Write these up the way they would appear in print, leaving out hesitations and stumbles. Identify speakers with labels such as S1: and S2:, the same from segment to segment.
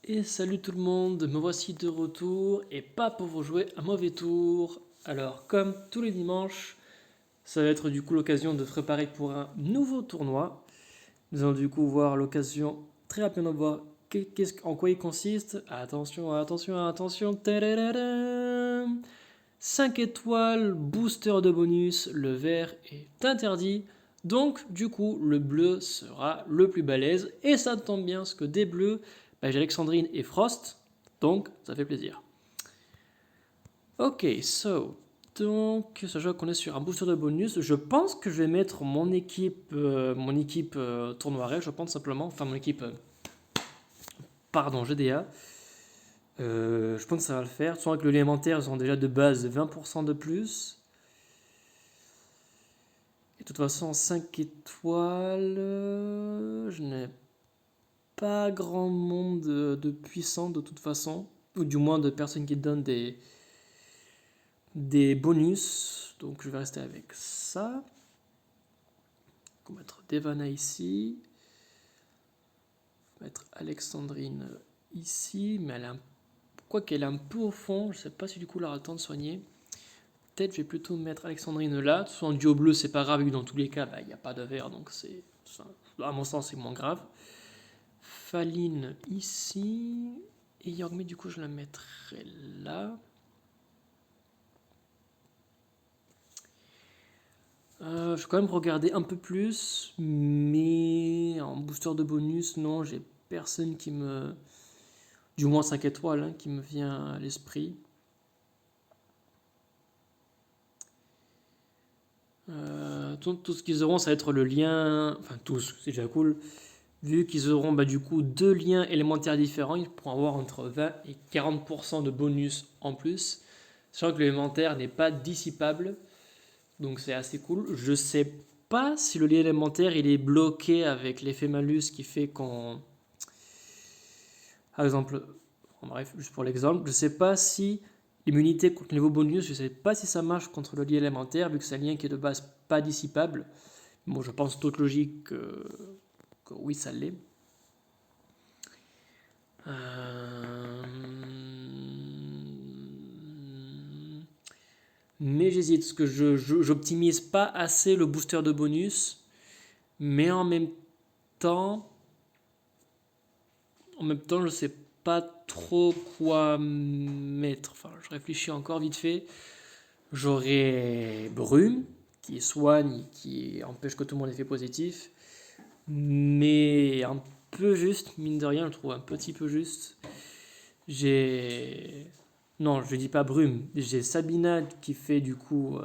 S1: Et salut tout le monde, me voici de retour et pas pour vous jouer un mauvais tour. Alors comme tous les dimanches, ça va être du coup l'occasion de se préparer pour un nouveau tournoi. Nous allons du coup voir l'occasion très rapidement de voir en quoi il consiste. Attention, attention, attention. Tadadadam. 5 étoiles, booster de bonus, le vert est interdit. Donc, du coup, le bleu sera le plus balèze. Et ça tombe bien, parce que des bleus, j'ai Alexandrine et Frost. Donc, ça fait plaisir. Ok, donc, sachant qu'on est sur un booster de bonus, je pense que je vais mettre mon équipe tournoi rêve, je pense simplement. Enfin, mon équipe, pardon, GDA. Je pense que ça va le faire. Soit que l'élémentaire, ils ont déjà de base 20% de plus. Et de toute façon, 5 étoiles, je n'ai pas grand monde de puissant de toute façon. Ou du moins de personnes qui donnent des bonus. Donc je vais rester avec ça. On va mettre Devana ici. On va mettre Alexandrine ici. Mais quoi qu'elle est un peu au fond, je ne sais pas si du coup elle aura le temps de soigner. Peut-être je vais plutôt mettre Alexandrine là. De toute façon, en duo bleu, c'est pas grave, vu que dans tous les cas, il n'y a pas de vert, donc à mon sens, c'est moins grave. Faline ici. Et Yorgme, du coup, je la mettrai là. Je vais quand même regarder un peu plus, mais en booster de bonus, non, j'ai personne qui me. Du moins 5 étoiles, hein, qui me vient à l'esprit. Tout ce qu'ils auront, ça va être le lien. Enfin, tous, c'est déjà cool. Vu qu'ils auront du coup deux liens élémentaires différents, ils pourront avoir entre 20 et 40% de bonus en plus. Sachant que l'élémentaire n'est pas dissipable. Donc c'est assez cool. Je sais pas si le lien élémentaire il est bloqué avec l'effet malus qui fait qu'on. Par exemple, bref, juste pour l'exemple, je sais pas si l'immunité contre le niveau bonus, je sais pas si ça marche contre le lien élémentaire vu que c'est un lien qui est de base pas dissipable. Bon, je pense toute logique que oui, ça l'est. Mais j'hésite, parce que j'optimise pas assez le booster de bonus, mais temps, en même temps, je sais pas trop quoi mettre. Enfin, je réfléchis encore vite fait. J'aurais Brume, qui soigne, qui empêche que tout le monde ait effet positif, mais un peu juste, mine de rien, je le trouve un petit peu juste. J'ai. Non, je dis pas Brume. J'ai Sabina qui fait du coup.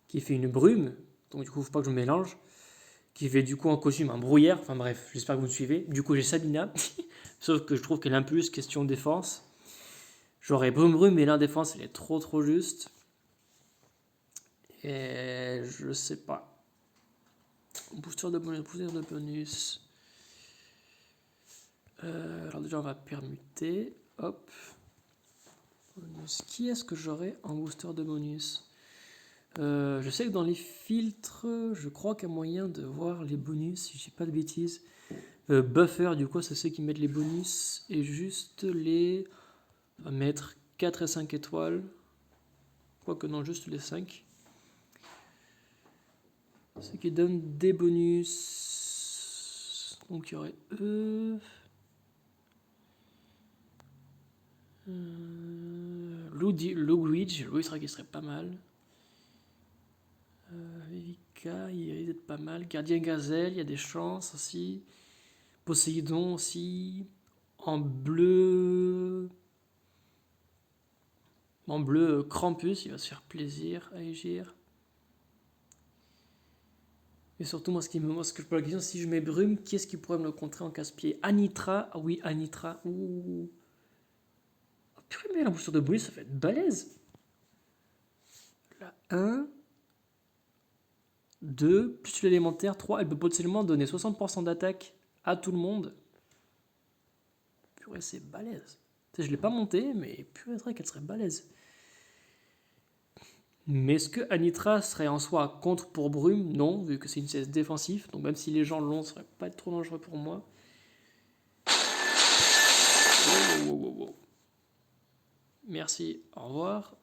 S1: Qui fait une brume. Donc du coup, faut pas que je me mélange. Qui fait du coup en costume un brouillard. Enfin bref, j'espère que vous me suivez. Du coup, j'ai Sabina. Sauf que je trouve qu'elle est un peu juste question défense. J'aurais Brume Brume, mais la défense, elle est trop juste. Et je sais pas. Booster de bonus, booster de bonus. Alors déjà, on va permuter. Hop. Bonus. Qui est-ce que j'aurais en booster de bonus? Je sais que dans les filtres, je crois qu'il y a moyen de voir les bonus, si je dis pas de bêtises. Buffer, du coup, c'est ceux qui mettent les bonus et juste les. On va mettre 4 et 5 étoiles. Quoique non, juste les 5. Ceux qui donnent des bonus. Donc il y aurait eux. Luigi qui serait pas mal. Vivika, il risque d'être pas mal. Gardien Gazelle, il y a des chances aussi. Poséidon aussi. En bleu. En bleu, Krampus, il va se faire plaisir à agir. Et surtout, moi, ce que je pose la question, si je mets Brume, qui est-ce qui pourrait me le contrer en casse-pied? Anitra, ah oui, Anitra. Ouh. Oh, purée, mais la boussure de bonus, ça va être balèze. Là, 1, 2, plus l'élémentaire, 3. Elle peut potentiellement donner 60% d'attaque à tout le monde. Purée, c'est balèze. Je ne l'ai pas monté, mais purée, c'est vrai qu'elle serait balèze. Mais est-ce que Anitra serait en soi contre pour Brume? Non, vu que c'est une CS défensif. Donc même si les gens l'ont, ça serait pas trop dangereux pour moi. merci, au revoir.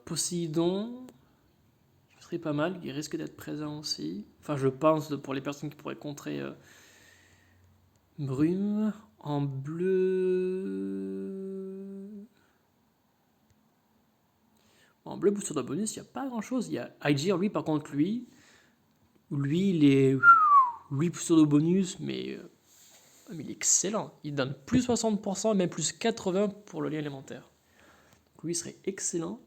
S1: Poséidon, ce serait pas mal, il risque d'être présent aussi. Enfin, je pense pour les personnes qui pourraient contrer Brume. En bleu. En bleu, booster de bonus, il n'y a pas grand chose. Il y a Aegir, lui, par contre, lui, il est. Lui, booster de bonus, mais il est excellent. Il donne plus 60%, même plus 80% pour le lien élémentaire. Donc, lui, il serait excellent.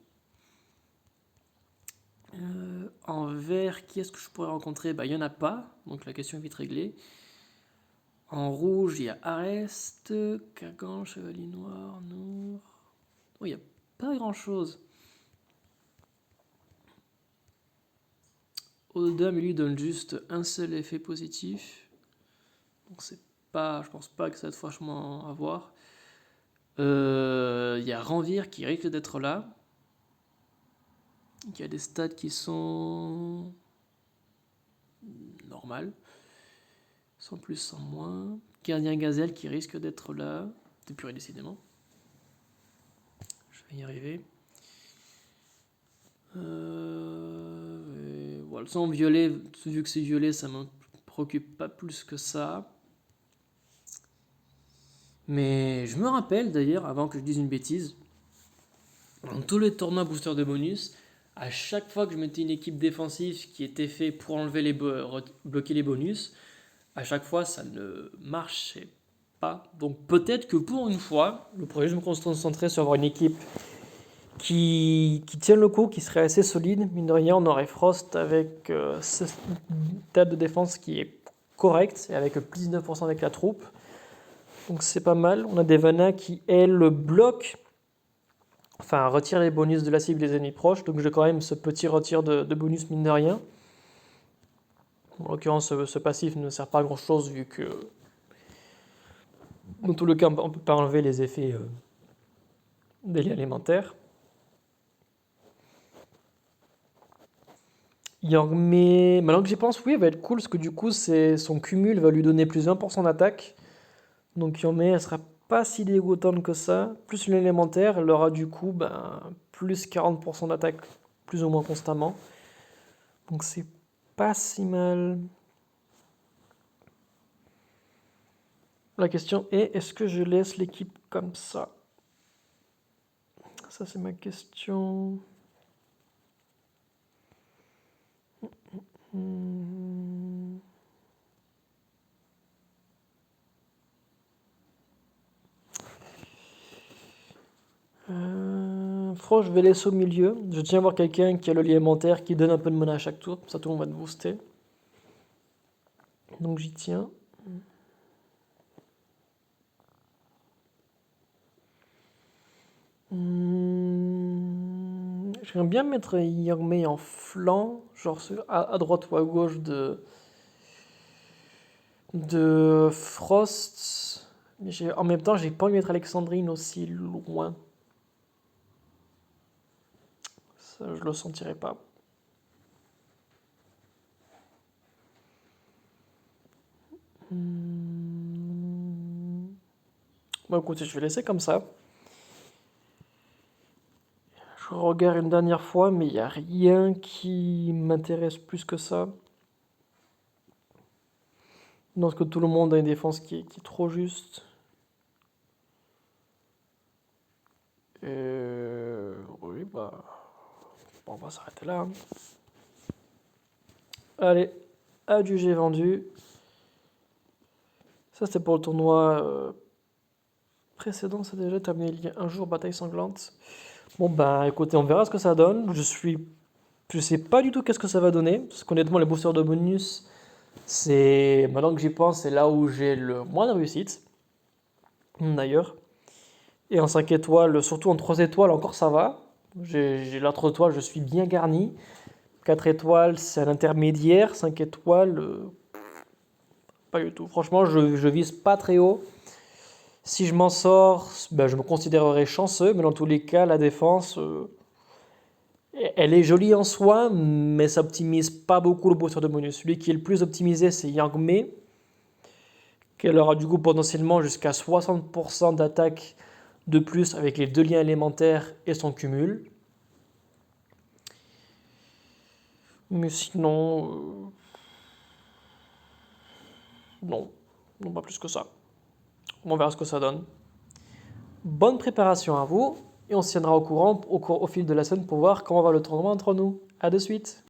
S1: En vert, qui est-ce que je pourrais rencontrer? Il n'y en a pas, donc la question est vite réglée. En rouge, il y a Arest, Kagan, Chevalier Noir, Nour. Oh, il n'y a pas grand-chose. Oldham, lui, donne juste un seul effet positif. Donc c'est pas, je pense pas que ça va être franchement à voir. Il y a Ranvir qui risque d'être là. Il y a des stats qui sont normales. Sans plus, sans moins. Gardien Gazelle qui risque d'être là. Depuis décidément. Je vais y arriver. Voilà, sans violet, vu que c'est violet, ça me préoccupe pas plus que ça. Mais je me rappelle d'ailleurs, avant que je dise une bêtise, dans tous les tournois booster de bonus, à chaque fois que je mettais une équipe défensive qui était faite pour enlever bloquer les bonus, à chaque fois ça ne marchait pas. Donc peut-être que pour une fois, le projet, je me concentrerai sur avoir une équipe qui tient le coup, qui serait assez solide. Mine de rien, on aurait Frost avec ce tête de défense qui est correct et avec plus de 9% avec la troupe. Donc c'est pas mal. On a des Vanna qui, elle, bloquent, enfin retire les bonus de la cible des ennemis proches. Donc j'ai quand même ce petit retire de bonus mine de rien. En l'occurrence, ce passif ne sert pas à grand chose vu que dans tout le cas, on ne peut pas enlever les effets des liens élémentaires. Mais maintenant que j'y pense, oui, elle va être cool parce que du coup, son cumul va lui donner plus 1% d'attaque. Donc Yomei, elle sera pas si dégoûtante que ça. Plus l'élémentaire, elle aura du coup plus 40% d'attaque, plus ou moins constamment. Donc c'est pas si mal. La question est, est-ce que je laisse l'équipe comme ça? Ça c'est ma question. Franchement, je vais laisser au milieu. Je tiens à voir quelqu'un qui a le lien élémentaire qui donne un peu de mana à chaque tour. Ça, tout le monde va te booster. Donc j'y tiens. J'aimerais bien mettre Yagmei en flanc, genre à droite ou à gauche de Frost. Mais en même temps, j'ai pas envie de mettre Alexandrine aussi loin. Ça, je le sentirais pas. Bon, écoutez, je vais laisser comme ça. Je regarde une dernière fois, mais il n'y a rien qui m'intéresse plus que ça. Dans ce que tout le monde a une défense qui est trop juste. Oui, bah. Bon, on va s'arrêter là. Hein. Allez, adieu, j'ai vendu. Ça, c'était pour le tournoi précédent. Ça a déjà terminé il y a un jour, bataille sanglante. Bon, bah écoutez, on verra ce que ça donne. Je sais pas du tout qu'est-ce que ça va donner. Parce qu'honnêtement, les boosters de bonus, maintenant que j'y pense, c'est là où j'ai le moins de réussite. D'ailleurs. Et en 5 étoiles, surtout en 3 étoiles, encore ça va. J'ai la 3 étoiles, je suis bien garni. 4 étoiles, c'est un intermédiaire. 5 étoiles, pas du tout. Franchement, je vise pas très haut. Si je m'en sors, je me considérerai chanceux, mais dans tous les cas, la défense, elle est jolie en soi, mais ça optimise pas beaucoup le booster de bonus. Celui qui est le plus optimisé, c'est Yang Mei, qu'elle aura du coup potentiellement jusqu'à 60% d'attaque de plus avec les 2 liens élémentaires et son cumul. Mais sinon, non, non pas plus que ça. On verra ce que ça donne. Bonne préparation à vous et on se tiendra au courant au fil de la semaine pour voir comment va le tournoi entre nous. À de suite.